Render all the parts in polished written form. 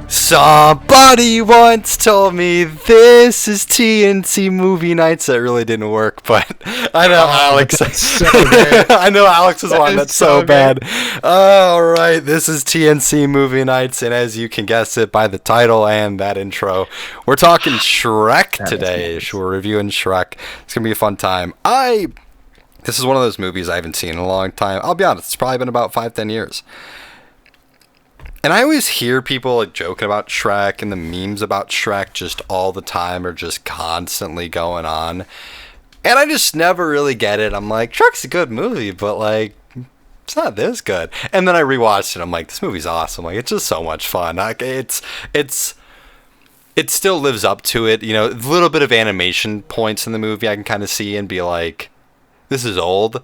Somebody once told me this is TNC movie nights. That really didn't work, but I know Alex. So good. I know Alex is one that's so good. bad. All right, this is TNC movie nights, and as you can guess it by the title and that intro, we're talking Shrek today. Nice. We're reviewing Shrek. It's gonna be a fun time. This is one of those movies I haven't seen in a long time. I'll be honest, it's probably been about 5-10 years. And I always hear people like joking about Shrek, and the memes about Shrek just all the time are just constantly going on. And I just never really get it. I'm like, Shrek's a good movie, but like, it's not this good. And then I rewatched it. I'm like, this movie's awesome. Like, it's just so much fun. Like, it still lives up to it. You know, a little bit of animation points in the movie I can kind of see and be like, this is old.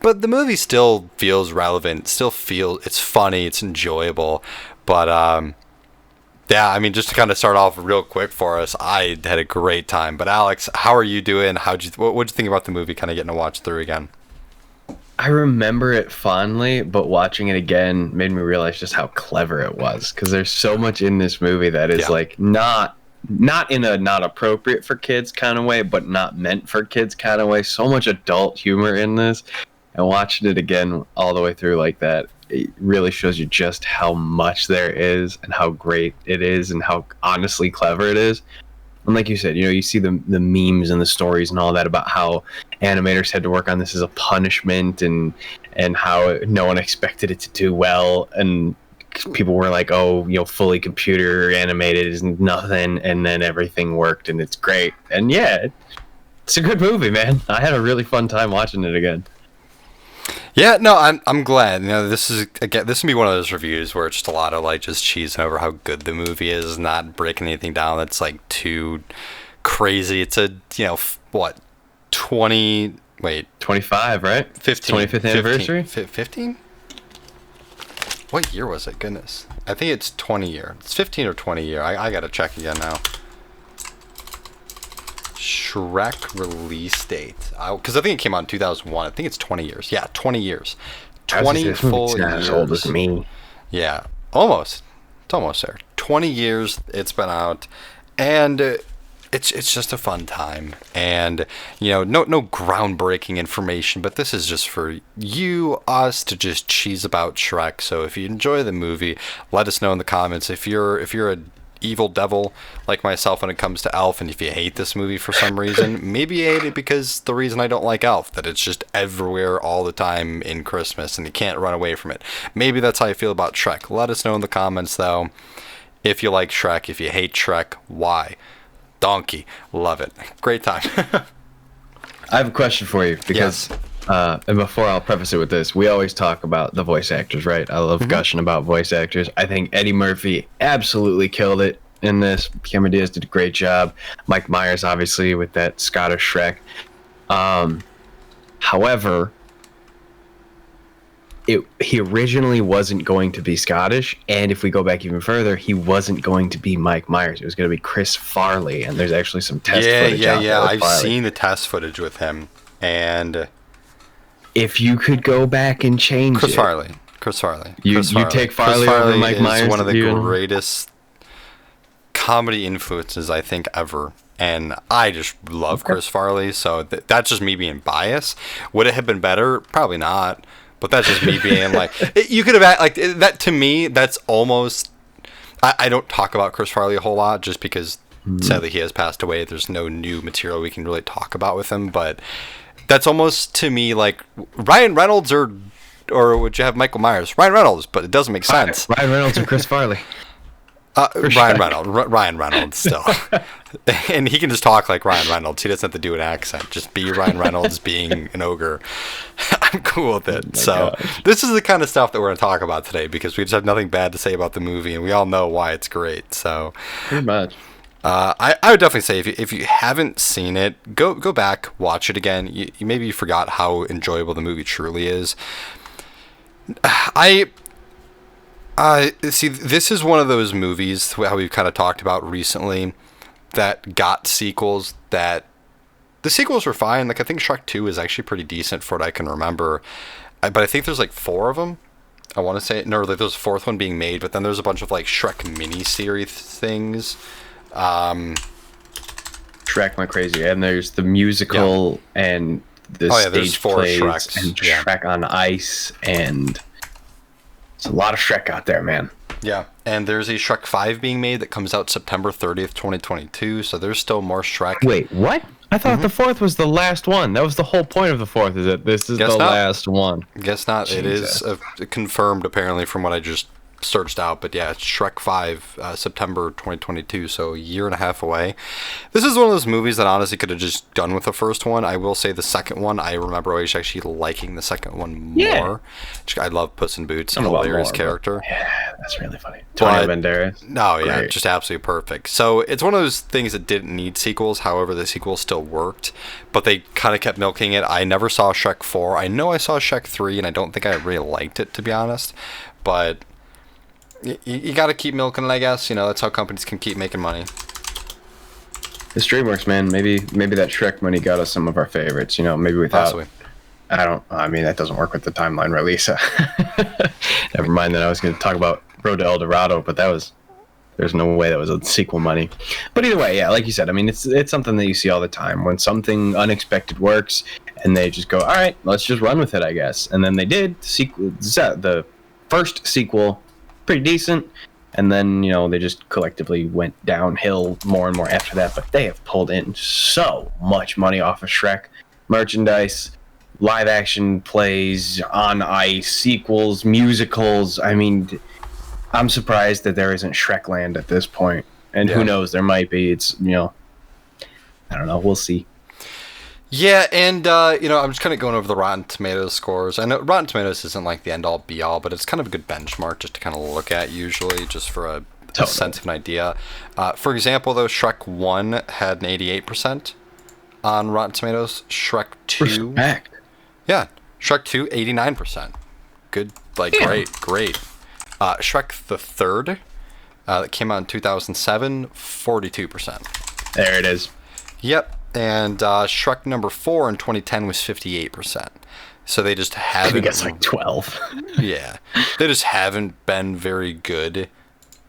But the movie still feels relevant. It's funny. It's enjoyable. But yeah, I mean, just to kind of start off real quick for us, I had a great time. But Alex, how are you doing? What'd you think about the movie? Kind of getting to watch through again. I remember it fondly, but watching it again made me realize just how clever it was. Because there's so much in this movie that is like not in a not appropriate for kids kind of way, but not meant for kids kind of way. So much adult humor in this. And watching it again all the way through like that, it really shows you just how much there is and how great it is and how honestly clever it is. And like you said, you know, you see the memes and the stories and all that about how animators had to work on this as a punishment and how no one expected it to do well. And people were like, oh, you know, fully computer animated is nothing. And then everything worked and it's great. And yeah, it's a good movie, man. I had a really fun time watching it again. Yeah, no, I'm glad. You know, this will be one of those reviews where it's just a lot of like just cheesing over how good the movie is, not breaking anything down that's like too crazy. It's a 25, right? 15, 25th anniversary. 15. What year was it? Goodness, I think it's 20 year. It's 15 or 20 year. I gotta check again now. Shrek release date, because I think it came out in 2001. I think it's 20 years. Yeah, 20 years. 20 full years. As old as me. Yeah, almost. It's almost there. 20 years it's been out, and it's just a fun time. And you know, no groundbreaking information, but this is just for us to just cheese about Shrek. So if you enjoy the movie, let us know in the comments. If you're a evil devil like myself when it comes to Elf, and if you hate this movie for some reason, maybe you hate it because the reason I don't like Elf, that it's just everywhere all the time in Christmas and you can't run away from it. Maybe that's how you feel about Shrek. Let us know in the comments though if you like Shrek. If you hate Shrek, why? Donkey, love it, great time. I have a question for you because and before I'll preface it with this, we always talk about the voice actors, right? I love gushing about voice actors. I think Eddie Murphy absolutely killed it in this. Cameron Diaz did a great job. Mike Myers, obviously, with that Scottish Shrek. However, he originally wasn't going to be Scottish, and if we go back even further, he wasn't going to be Mike Myers. It was going to be Chris Farley, and there's actually some test footage out there with I've Farley. seen the test footage with him, and if you could go back and change Chris it. Farley. You take Farley over Mike Myers. One of the greatest comedy influences I think ever. And I just love Chris Farley, so that's just me being biased. Would it have been better? Probably not. But that's just me being like, you could have, like, that to me, that's almost, I don't talk about Chris Farley a whole lot just because sadly he has passed away. There's no new material we can really talk about with him, but that's almost to me like Ryan Reynolds or would you have Michael Myers? Ryan Reynolds, but it doesn't make sense. Ryan Reynolds and Chris Farley. Ryan Reynolds still. And he can just talk like Ryan Reynolds. He doesn't have to do an accent. Just be Ryan Reynolds being an ogre. I'm cool with it. This is the kind of stuff that we're going to talk about today because we just have nothing bad to say about the movie and we all know why it's great. So pretty much. I would definitely say if you haven't seen it, go back, watch it again. You maybe forgot how enjoyable the movie truly is. See, this is one of those movies how we've kind of talked about recently that got sequels that the sequels were fine. Like I think Shrek 2 is actually pretty decent for what I can remember. but I think there's like 4 of them. I want to say, no, like there's a 4th one being made, but then there's a bunch of like Shrek mini-series things. Shrek went crazy, and there's the musical and the there's stage 4 plays Shreks. and Shrek on Ice, and it's a lot of Shrek out there, man. Yeah, and there's a Shrek 5 being made that comes out September 30th, 2022, so there's still more Shrek. Wait, what? I thought the 4th was the last one. That was the whole point of the 4th, is that this is Guess the not. last one. Guess not. Jesus. It is confirmed, apparently, from what I just searched out, but yeah, it's Shrek 5, September 2022, so a year and a half away. This is one of those movies that honestly could have just done with the first one. I will say the second one, I remember always actually liking the second one more. Yeah. I love Puss in Boots, I don't know about hilarious more, character. Yeah, that's really funny. Antonio Banderas. No, yeah, Great. just absolutely perfect. So it's one of those things that didn't need sequels. However, the sequel still worked, but they kind of kept milking it. I never saw Shrek 4. I know I saw Shrek 3, and I don't think I really liked it, to be honest. But you got to keep milking it, I guess. You know, that's how companies can keep making money. It's DreamWorks, man. Maybe that Shrek money got us some of our favorites. You know, maybe without. Possibly. I mean, that doesn't work with the timeline release. Never mind that I was going to talk about Road to El Dorado, but there's no way that was a sequel money. But either way, yeah, like you said, I mean, it's something that you see all the time when something unexpected works, and they just go, all right, let's just run with it, I guess. And then they did. The first sequel, pretty decent, and then, you know, they just collectively went downhill more and more after that. But they have pulled in so much money off of Shrek merchandise, live action plays on ice, sequels, musicals. I mean, I'm surprised that there isn't Shrekland at this point. And who knows, there might be. It's, you know, I don't know. We'll see. Yeah, and, you know, I'm just kind of going over the Rotten Tomatoes scores. I know Rotten Tomatoes isn't like the end-all, be-all, but it's kind of a good benchmark just to kind of look at usually, just for a sense of an idea. For example, though, Shrek 1 had an 88% on Rotten Tomatoes. Shrek 2... Respect. Yeah, Shrek 2, 89%. Good, like, great. Shrek the Third, that came out in 2007, 42%. There it is. Yep. And Shrek number 4 in 2010 was 58%. So they just haven't... I guess like 12. Yeah. They just haven't been very good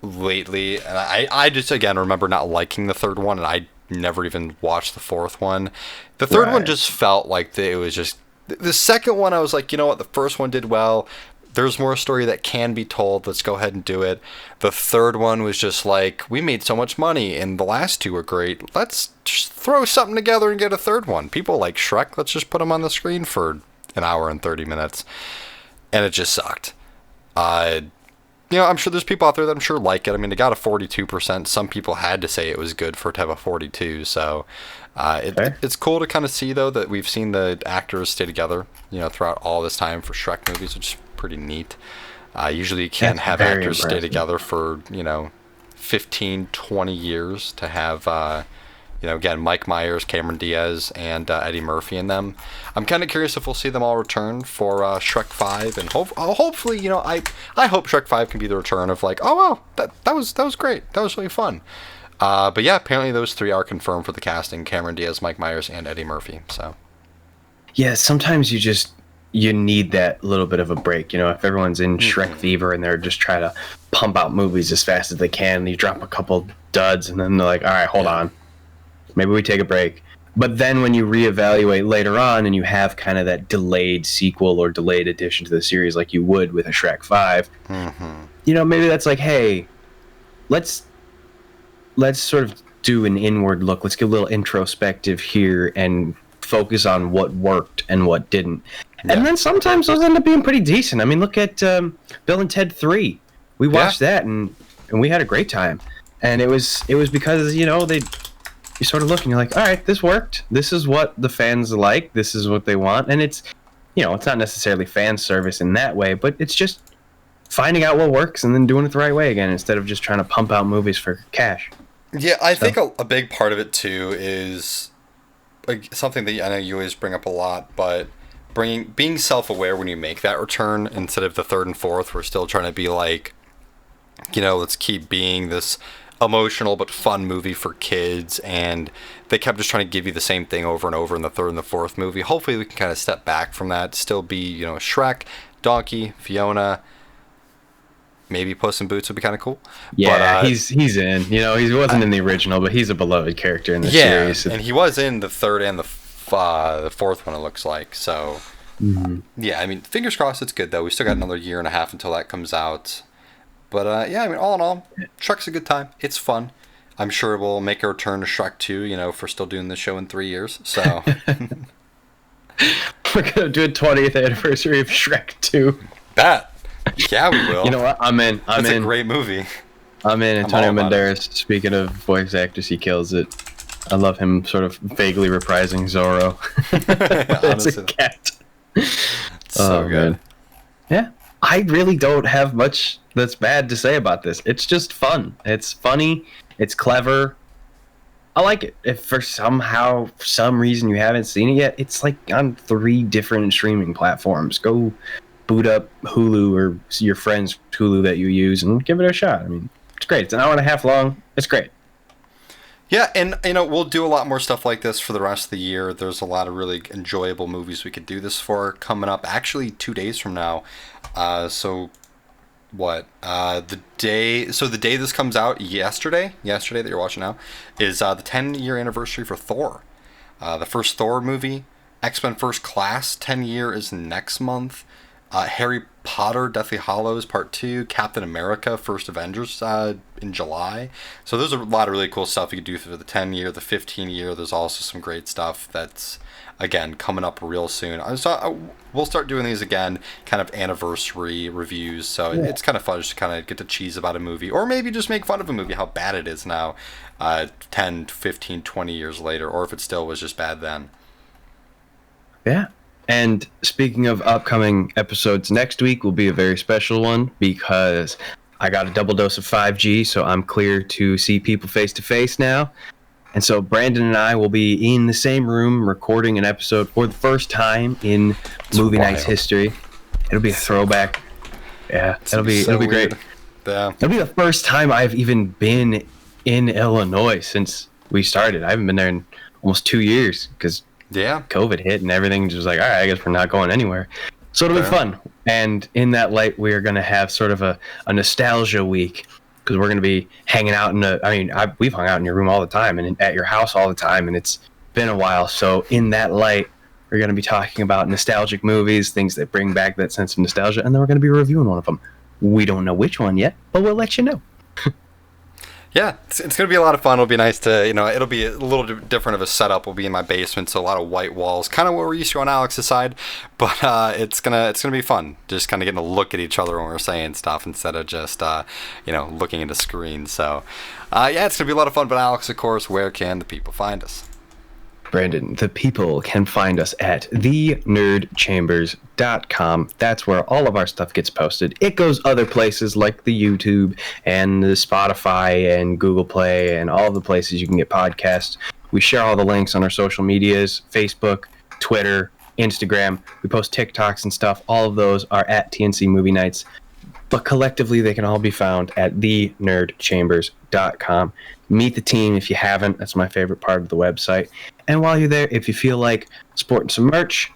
lately. And I just, again, remember not liking the third one, and I never even watched the fourth one. The third one just felt like it was just... The second one, I was like, you know what? The first one did well. There's more story that can be told. Let's go ahead and do it. The third one was just like, we made so much money, and the last 2 were great. Let's just throw something together and get a third one. People like Shrek. Let's just put them on the screen for an hour and 30 minutes. And it just sucked. You know, I'm sure there's people out there that I'm sure like it. I mean, it got a 42%. Some people had to say it was good for it to have a 42. So it's cool to kind of see, though, that we've seen the actors stay together, you know, throughout all this time for Shrek movies, which is pretty neat. Usually you can't have actors stay together for, you know, 15, 20 years to have, you know, again, Mike Myers, Cameron Diaz, and Eddie Murphy in them. I'm kind of curious if we'll see them all return for Shrek 5, and hopefully, you know, I hope Shrek 5 can be the return of like, oh, wow, that was great. That was really fun. But yeah, apparently those 3 are confirmed for the casting: Cameron Diaz, Mike Myers, and Eddie Murphy. So yeah, sometimes you need that little bit of a break. You know, if everyone's in Shrek fever and they're just trying to pump out movies as fast as they can, you drop a couple duds and then they're like, all right, hold on. Maybe we take a break. But then when you reevaluate later on and you have kind of that delayed sequel or delayed addition to the series like you would with a Shrek 5, you know, maybe that's like, hey, let's sort of do an inward look. Let's get a little introspective here and focus on what worked and what didn't. Yeah. And then sometimes those end up being pretty decent. I mean, look at Bill and Ted 3. We watched that and we had a great time. And it was because, you know, you sort of look and you're like, all right, this worked. This is what the fans like. This is what they want. And it's, you know, it's not necessarily fan service in that way, but it's just finding out what works and then doing it the right way again instead of just trying to pump out movies for cash. Yeah, I think a big part of it, too, is like something that I know you always bring up a lot, but being self-aware when you make that return instead of the third and fourth. We're still trying to be like, you know, let's keep being this emotional but fun movie for kids, and they kept just trying to give you the same thing over and over in the third and the fourth movie. Hopefully we can kind of step back from that, still be, you know, Shrek, Donkey, Fiona, maybe Puss in Boots would be kind of cool. Yeah, but, he's in. You know, he wasn't in the original, but he's a beloved character in the series. Yeah, and he was in the third and the fourth one, it looks like. So, yeah, I mean, fingers crossed it's good, though. We still got another year and a half until that comes out. But, yeah, I mean, all in all, Shrek's a good time. It's fun. I'm sure we'll make a return to Shrek 2, you know, if we're still doing this show in 3 years. So, we're going to do a 20th anniversary of Shrek 2. Bet. Yeah, we will. You know what? I'm in. It's a great movie. I'm in. Antonio Banderas. Speaking of voice actors, he kills it. I love him sort of vaguely reprising Zorro. It's a cat. So good. Man. Yeah. I really don't have much that's bad to say about this. It's just fun. It's funny. It's clever. I like it. If for some reason you haven't seen it yet, it's like on 3 different streaming platforms. Go boot up Hulu or your friend's Hulu that you use and give it a shot. I mean, it's great. It's an hour and a half long. It's great. Yeah, and you know, we'll do a lot more stuff like this for the rest of the year. There's a lot of really enjoyable movies we could do this for coming up. Actually, 2 days from now. The day this comes out, yesterday that you're watching now, is the 10-year anniversary for Thor. The first Thor movie. X-Men First Class, 10 year is next month. Harry Potter, Deathly Hallows Part 2, Captain America, First Avengers in July. So there's a lot of really cool stuff you could do for the 10 year, the 15 year. There's also some great stuff that's, again, coming up real soon. We'll start doing these again, kind of anniversary reviews. So it's kind of fun just to kind of get to cheese about a movie, or maybe just make fun of a movie, how bad it is now, 10, 15, 20 years later, or if it still was just bad then. Yeah. And speaking of upcoming episodes, next week will be a very special one because I got a double dose of 5G, so I'm clear to see people face to face now. And so Brandon and I will be in the same room recording an episode for the first time in Movie Night's history. It'll be a throwback. Yeah, it'll be great. Yeah. It'll be the first time I've even been in Illinois since we started. I haven't been there in almost 2 years because COVID hit and everything just like, all right, I guess we're not going anywhere. So it'll be fun. And in that light, we are going to have sort of a nostalgia week because we're going to be hanging out we've hung out in your room all the time and at your house all the time, and it's been a while. So in that light, we're going to be talking about nostalgic movies, things that bring back that sense of nostalgia, and then we're going to be reviewing one of them. We don't know which one yet, but we'll let you know. Yeah, it's going to be a lot of fun. It'll be nice to, it'll be a little different of a setup. We'll be in my basement, so a lot of white walls, kind of what we're used to on Alex's side. But it's gonna be fun, just kind of getting to look at each other when we're saying stuff instead of just, looking into screens. So, it's going to be a lot of fun. But Alex, of course, where can the people find us? Brandon, the people can find us at thenerdchambers.com. That's where all of our stuff gets posted. It goes other places like the YouTube and the Spotify and Google Play and all the places you can get podcasts. We share all the links on our social medias, Facebook, Twitter, Instagram. We post TikToks and stuff. All of those are at TNC Movie Nights. But collectively, they can all be found at thenerdchambers.com. Meet the team if you haven't. That's my favorite part of the website. And while you're there, if you feel like sporting some merch,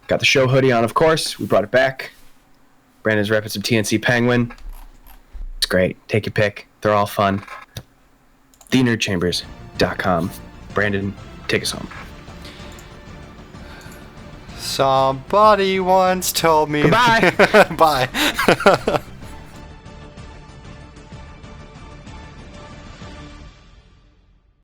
got the show hoodie on, of course. We brought it back. Brandon's repping some TNC Penguin. It's great. Take your pick. They're all fun. thenerdchambers.com. Brandon, take us home. Somebody once told me... Goodbye. Bye.